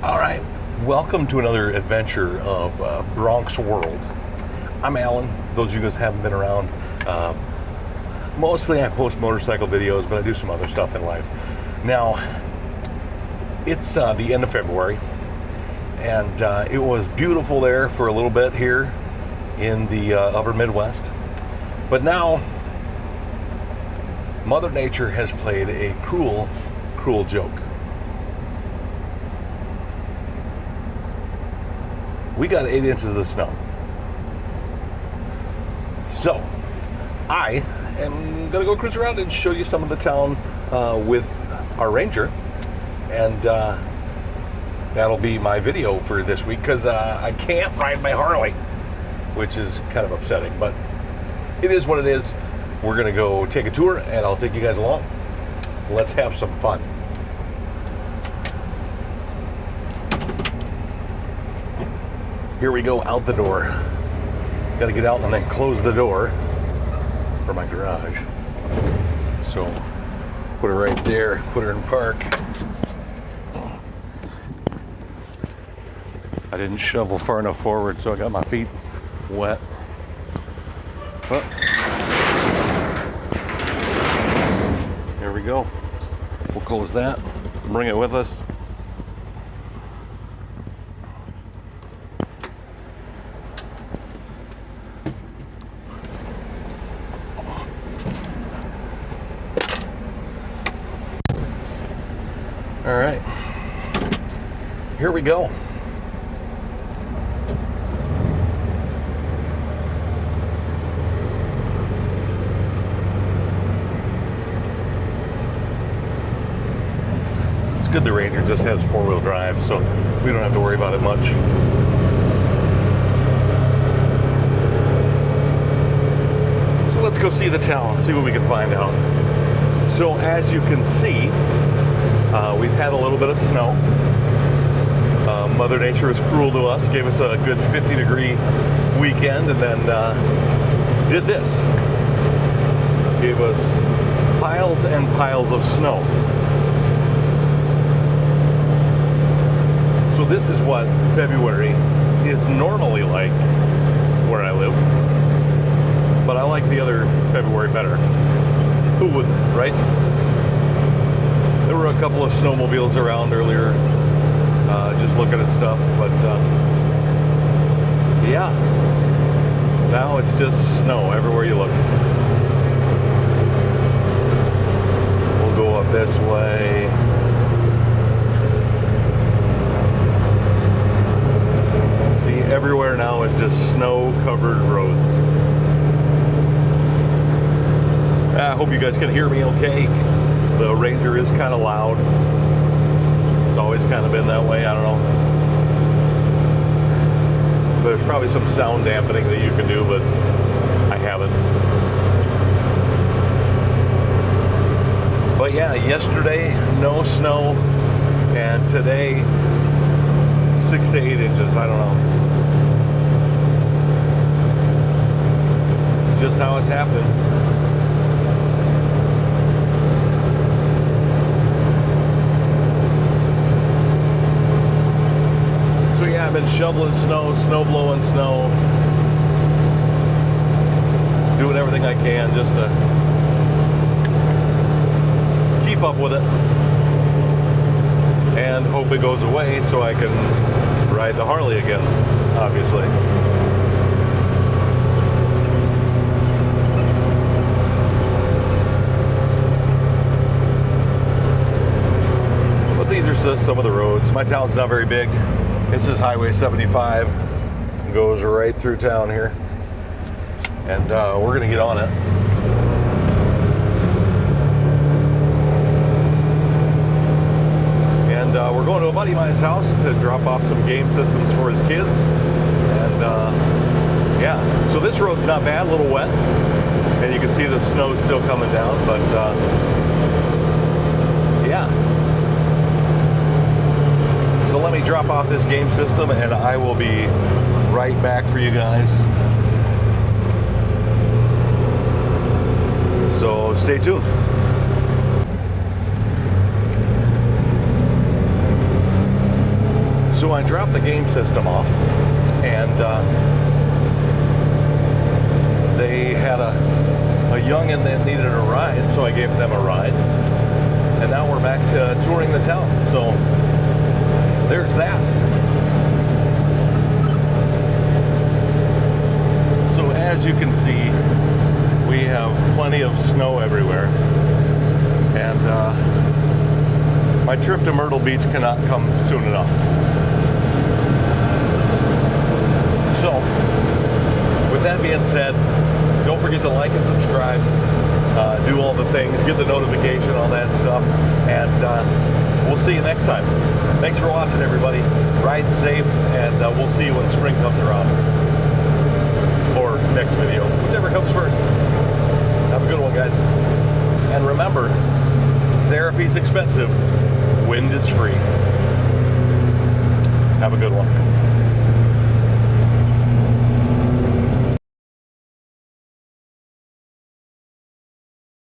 All right, welcome to another adventure of Bronc's World. I'm Alan. Those of you guys haven't been around, mostly I post motorcycle videos, but I do some other stuff in life. Now, it's the end of February, and it was beautiful there for a little bit here in the upper Midwest. But now, Mother Nature has played a cruel, cruel joke. We got 8 inches of snow. So, I am gonna go cruise around and show you some of the town with our Ranger. And that'll be my video for this week because I can't ride my Harley, which is kind of upsetting, but it is what it is. We're gonna go take a tour and I'll take you guys along. Let's have some fun. Here we go, out the door. Gotta get out and then close the door for my garage. So, put her right there, put her in park. I didn't shovel far enough forward, so I got my feet wet. But, there we go. We'll close that, bring it with us. All right, here we go. It's good the Ranger just has 4-wheel drive, so we don't have to worry about it much. So let's go see the town, see what we can find out. So as you can see, we've had a little bit of snow. Mother Nature was cruel to us, gave us a good 50-degree weekend, and then did this. Gave us piles and piles of snow. So this is what February is normally like where I live. But I like the other February better. Who wouldn't, right? There were a couple of snowmobiles around earlier, just looking at stuff, but yeah, now it's just snow everywhere you look. We'll go up this way. See, everywhere now is just snow-covered roads. I hope you guys can hear me okay. The Ranger is kind of loud. It's always kind of been that way, I don't know. There's probably some sound dampening that you can do, but I haven't. But yeah, yesterday, no snow, and today, 6 to 8 inches, I don't know. It's just how it's happening. So yeah, I've been shoveling snow, snow blowing snow, doing everything I can just to keep up with it and hope it goes away so I can ride the Harley again, obviously. But these are just some of the roads. My town's not very big. This is Highway 75, goes right through town here, and we're gonna get on it. And we're going to a buddy of mine's house to drop off some game systems for his kids, and yeah, so this road's not bad, a little wet, and you can see the snow still coming down, but yeah. So let me drop off this game system and I will be right back for you guys. So stay tuned. So I dropped the game system off, and they had a youngin' that needed a ride, so I gave them a ride. And now we're back to touring the town. So there's that. So as you can see, we have plenty of snow everywhere. And my trip to Myrtle Beach cannot come soon enough. So, with that being said, don't forget to like and subscribe, do all the things, get the notification, all that stuff, and we'll see you next time. Thanks for watching, everybody. Ride safe, and we'll see you when spring comes around. Or next video, whichever comes first. Have a good one, guys. And remember, therapy's expensive, wind is free. Have a good one.